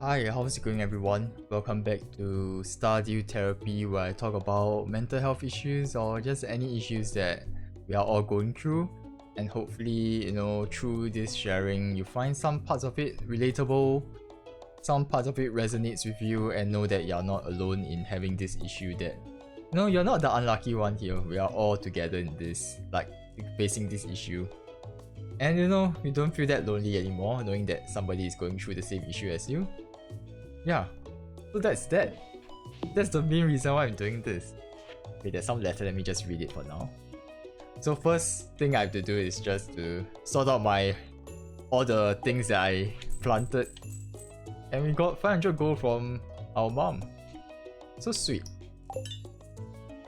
Hi, how's it going everyone? Welcome back to Stardew Therapy, where I talk about mental health issues or just any issues that we are all going through. And hopefully, through this sharing, you find some parts of it relatable, some parts of it resonates with you, and know that you're not alone in having this issue that, you're not the unlucky one here. We are all together in this, like, facing this issue. And you don't feel that lonely anymore, knowing that somebody is going through the same issue as you. Yeah, so that's that. That's the main reason why I'm doing this. Okay, there's some letter, let me just read it for now. So first thing I have to do is just to sort out all the things that I planted. And we got 500 gold from our mom. So sweet.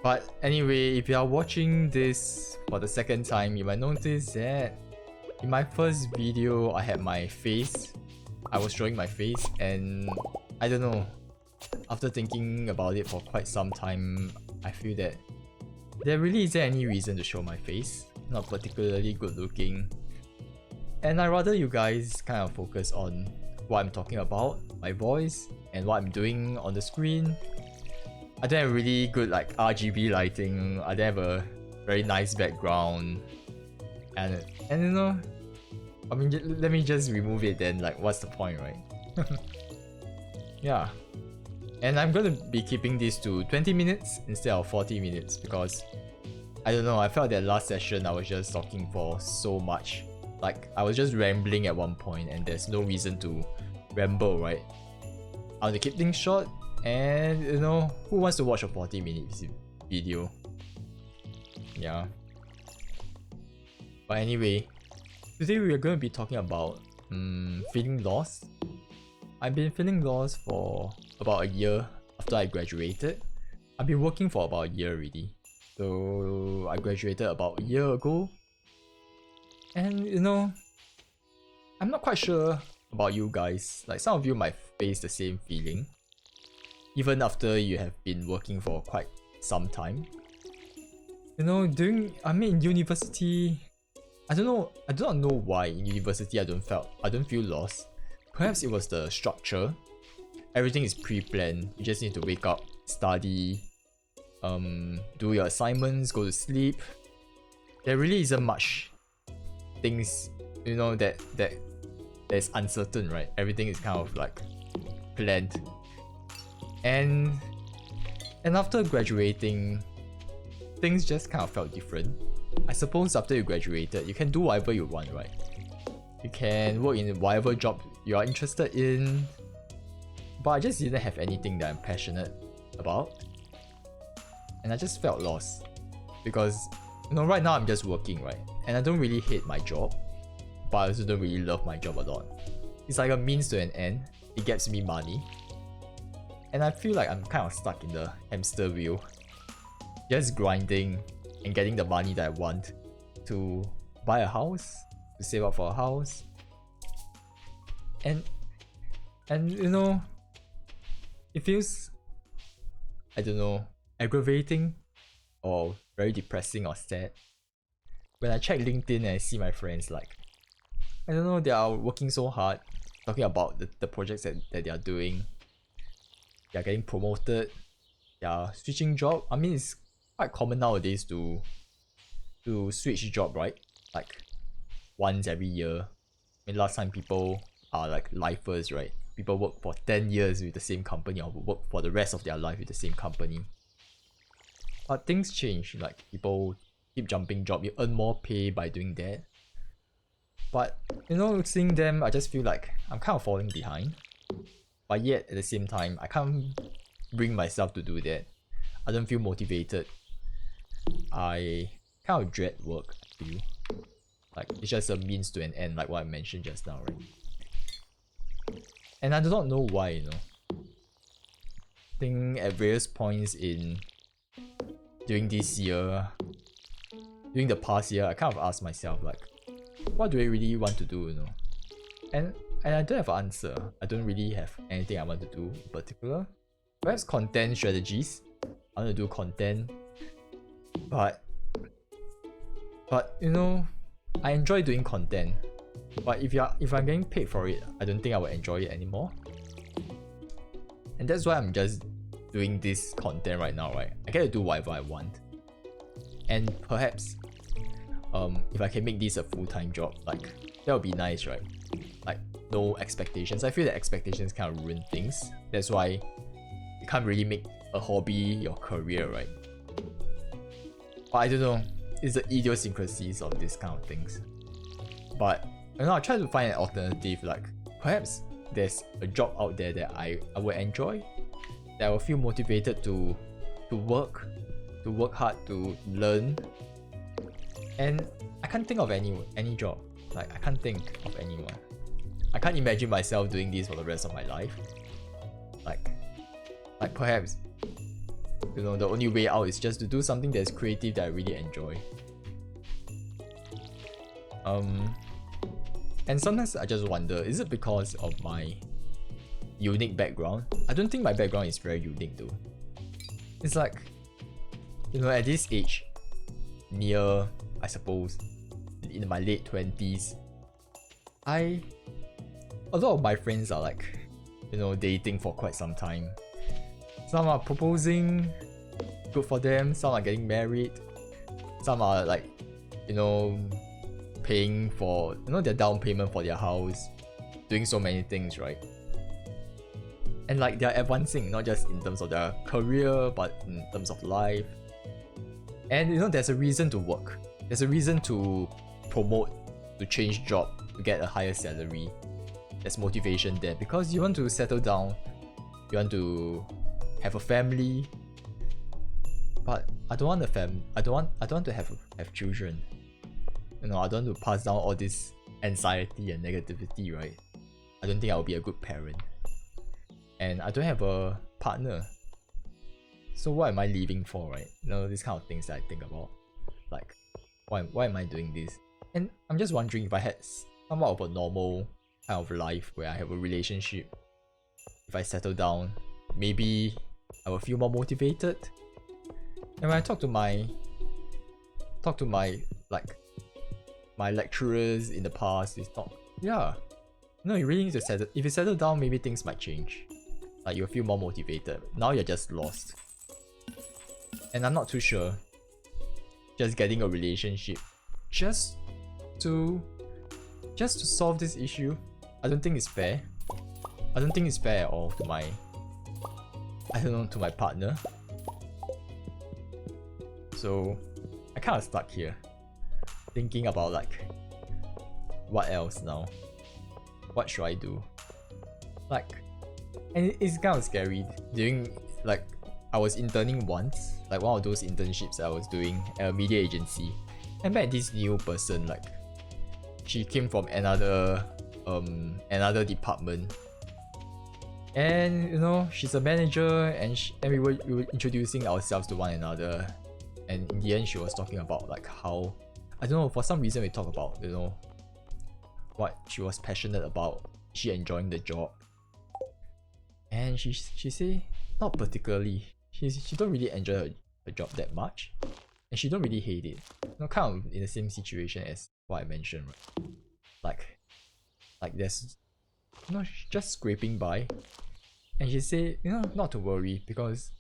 But anyway, if you are watching this for the second time, you might notice that in my first video, I had my face. I was showing my face, and I don't know. After thinking about it for quite some time, I feel that there really isn't any reason to show my face. Not particularly good looking. And I'd rather you guys kind of focus on what I'm talking about, my voice, and what I'm doing on the screen. I don't have really good like RGB lighting. I don't have a very nice background. And I mean, let me just remove it then, like what's the point, right? Yeah. And I'm gonna be keeping this to 20 minutes instead of 40 minutes because I don't know, I felt that last session I was just talking for so much. Like I was just rambling at one point and there's no reason to ramble, right? I want to keep things short and who wants to watch a 40 minutes video? Yeah. But anyway, today we are going to be talking about feeling lost. I've been feeling lost for about a year after I graduated. I've been working for about a year already. So I graduated about a year ago. And I'm not quite sure about you guys. Like some of you might face the same feeling. Even after you have been working for quite some time. In university, I do not know why in university I don't feel lost. Perhaps it was the structure. Everything is pre-planned. You just need to wake up, study, do your assignments, go to sleep. There really isn't much things, that is uncertain, right? Everything is kind of like planned. And after graduating, things just kind of felt different. I suppose after you graduated, you can do whatever you want, right? You can work in whatever job you are interested in. But I just didn't have anything that I'm passionate about. And I just felt lost. Because, right now I'm just working, right? And I don't really hate my job. But I also don't really love my job a lot. It's like a means to an end. It gets me money. And I feel like I'm kind of stuck in the hamster wheel. Just grinding and getting the money that I want to buy a house, to save up for a house. And it feels, I don't know, aggravating or very depressing or sad when I check LinkedIn and I see my friends like, I don't know, they are working so hard, talking about the projects that they are doing. They are getting promoted, they are switching job. I mean, it's quite common nowadays to switch job, right? Like once every year. I mean, last time people are like lifers, right? People work for 10 years with the same company or work for the rest of their life with the same company. But things change, like people keep jumping job, you earn more pay by doing that. But seeing them, I just feel like I'm kind of falling behind. But yet at the same time, I can't bring myself to do that. I don't feel motivated. I kind of dread work, I feel. Like it's just a means to an end, like what I mentioned just now, right? And I do not know why, I think at various points during this year, during the past year, I kind of asked myself like, what do I really want to do, And I don't have an answer. I don't really have anything I want to do in particular. Perhaps content strategies. I want to do content. But I enjoy doing content. But if I'm getting paid for it, I don't think I will enjoy it anymore. And that's why I'm just doing this content right now, right? I get to do whatever I want. And perhaps if I can make this a full-time job, like that would be nice, right? Like no expectations. I feel that expectations kind of ruin things. That's why you can't really make a hobby your career, right? But I don't know, it's the idiosyncrasies of these kind of things. But you know, I try to find an alternative, like perhaps there's a job out there that I would enjoy, that I will feel motivated to work hard, to learn. And I can't think of any job. Like I can't think of anyone. I can't imagine myself doing this for the rest of my life. Like perhaps, you know, the only way out is just to do something that's creative that I really enjoy. And sometimes I just wonder, is it because of my unique background? I don't think my background is very unique though. It's like, you know, at this age, near, I suppose, in my late 20s, a lot of my friends are like, you know, dating for quite some time. Some are proposing, good for them. Some are getting married. Some are like, you know, paying for, you know, their down payment for their house, doing so many things, right? And like they're advancing, not just in terms of their career, but in terms of life. And you know, there's a reason to work. There's a reason to promote, to change job, to get a higher salary. There's motivation there because you want to settle down, you want to have a family. But I don't want a family. I don't want to have children. You know, I don't want to pass down all this anxiety and negativity, right? I don't think I'll be a good parent. And I don't have a partner. So what am I leaving for, right? You know, these kind of things that I think about. Like, why am I doing this? And I'm just wondering, if I had somewhat of a normal kind of life where I have a relationship, if I settle down, maybe I will feel more motivated. And when I talk to my like my lecturers in the past, it's not, yeah, no, you really need to settle. If you settle down, maybe things might change. Like you'll feel more motivated. Now you're just lost. And I'm not too sure. Just getting a relationship, just to solve this issue, I don't think it's fair. I don't think it's fair at all to my, I don't know, to my partner. So I kind of stuck here, thinking about like, what else now? What should I do? Like, and it's kind of scary. During, like, I was interning once, like one of those internships I was doing at a media agency. And met this new person, like, she came from another department. And you know, she's a manager, and we were introducing ourselves to one another. And in the end, she was talking about like how, I don't know, for some reason we talked about, you know, what she was passionate about, she enjoying the job. And she say not particularly. She don't really enjoy her job that much, and she don't really hate it. You know, kind of in the same situation as what I mentioned, right? Like there's, you know, she's just scraping by, and she say, you know, not to worry, because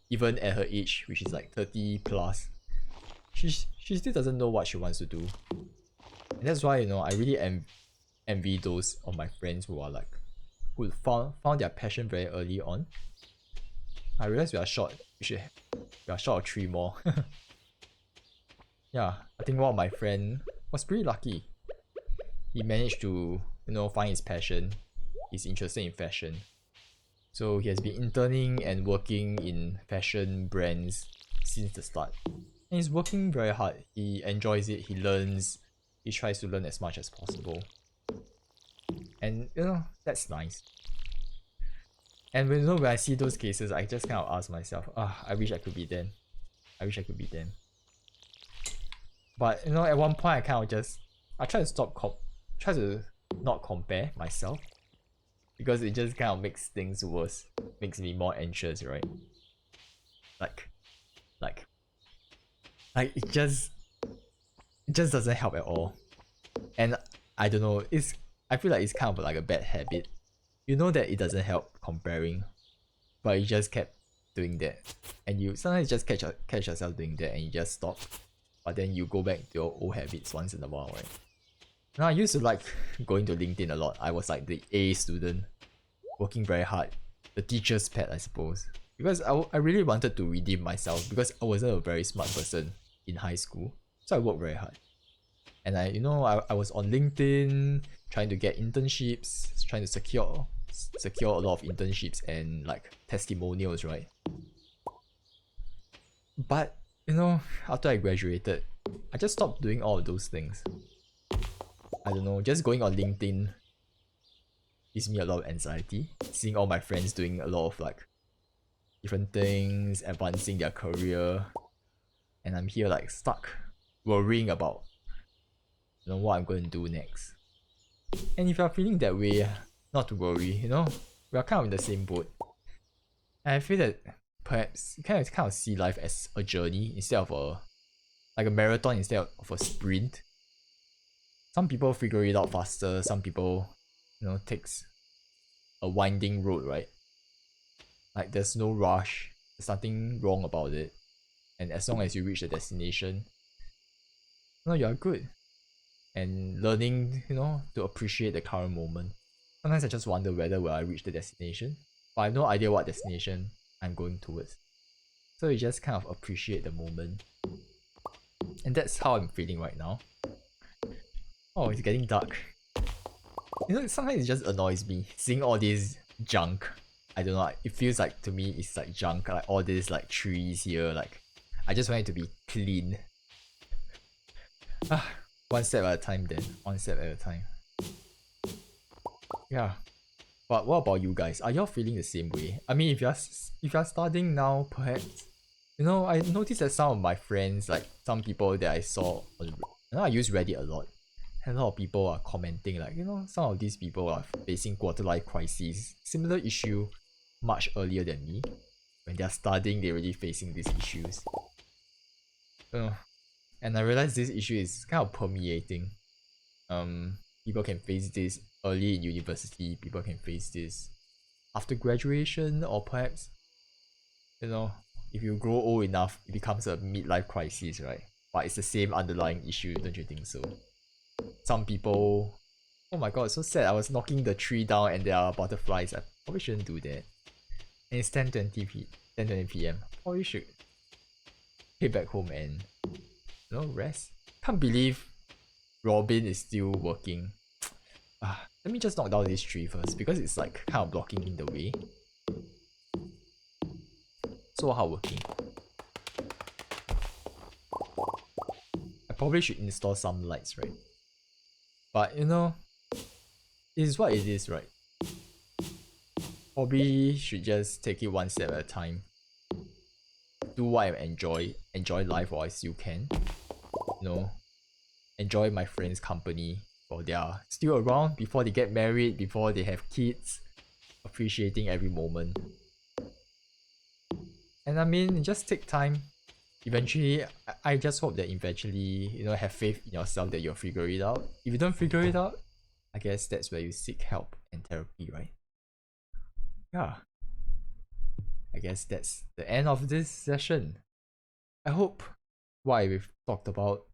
even at her age, which is like 30 plus, she still doesn't know what she wants to do. And that's why, you know, I really envy those of my friends who are like, who found their passion very early on. I realize we are short. We are short of 3 more. Yeah, I think one of my friend was pretty lucky. He managed to, you know, find his passion. He's interested in fashion. So he has been interning and working in fashion brands since the start. And he's working very hard. He enjoys it, he learns, he tries to learn as much as possible. And you know, that's nice. And you know, when I see those cases, I just kind of ask myself, I wish I could be them. I wish I could be them. But you know, at one point I kind of just, I try to not compare myself, because it just kind of makes things worse, makes me more anxious, right? Like it just doesn't help at all. And I don't know, I feel like it's kind of like a bad habit. You know that it doesn't help comparing, but you just kept doing that, and you sometimes just catch yourself doing that, and you just stop. But then you go back to your old habits once in a while, right? Now I used to like going to LinkedIn a lot. I was like the A student, working very hard, the teacher's pet, I suppose, because I really wanted to redeem myself because I wasn't a very smart person in high school, so I worked very hard. And I was on LinkedIn trying to get internships, trying to secure a lot of internships and like testimonials, right? But after I graduated, I just stopped doing all of those things. I don't know, just going on LinkedIn gives me a lot of anxiety, seeing all my friends doing a lot of like different things, advancing their career, and I'm here like stuck, worrying about what I'm going to do next. And if you're feeling that way, not to worry, we are kind of in the same boat. And I feel that perhaps you kind of see life as a journey instead of a marathon instead of a sprint. Some people figure it out faster, some people, takes a winding road, right? Like there's no rush, there's nothing wrong about it. And as long as you reach the destination, you're good. And learning, to appreciate the current moment. Sometimes I just wonder whether will I reach the destination, but I have no idea what destination I'm going towards. So you just kind of appreciate the moment. And that's how I'm feeling right now. Oh, it's getting dark. Sometimes it just annoys me seeing all this junk. I don't know, it feels like to me it's like junk, like all these like trees here, like I just want it to be clean. One step at a time then, one step at a time. Yeah. But what about you guys? Are y'all feeling the same way? I mean, if you're starting now, perhaps, I noticed that some of my friends, like some people that I saw on, I use Reddit a lot, and a lot of people are commenting like, some of these people are facing quarter life crises, similar issue much earlier than me. When they're studying, they're really facing these issues. And I realized this issue is kind of permeating. People can face this early in university, people can face this after graduation, or perhaps, if you grow old enough, it becomes a midlife crisis, right? But it's the same underlying issue, don't you think so? Some people, oh my god, so sad, I was knocking the tree down and there are butterflies. I probably shouldn't do that. And it's 10:20 p.m. Probably should head back home and rest. Can't believe Robin is still working. Let me just knock down this tree first because it's like kind of blocking in the way. So hardworking. I probably should install some lights, right? But it is what it is, right? Probably should just take it one step at a time. Do what I enjoy life while I still can. Enjoy my friends' company while they are still around, before they get married, before they have kids. Appreciating every moment. And I mean, just take time. Eventually, I just hope that eventually, have faith in yourself that you'll figure it out. If you don't figure it out, I guess that's where you seek help and therapy, right? Yeah. I guess that's the end of this session. I hope what we've talked about,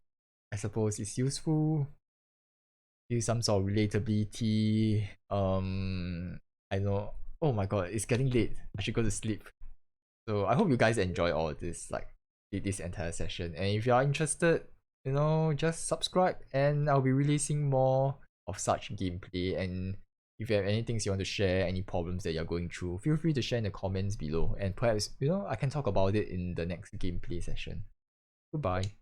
I suppose, is useful. Use some sort of relatability. I know. Oh my god, it's getting late. I should go to sleep. So I hope you guys enjoy all of this, like this entire session. And if you are interested, just subscribe, and I'll be releasing more of such gameplay. And if you have any things you want to share, any problems that you're going through, feel free to share in the comments below, and perhaps I can talk about it in the next gameplay session. Goodbye.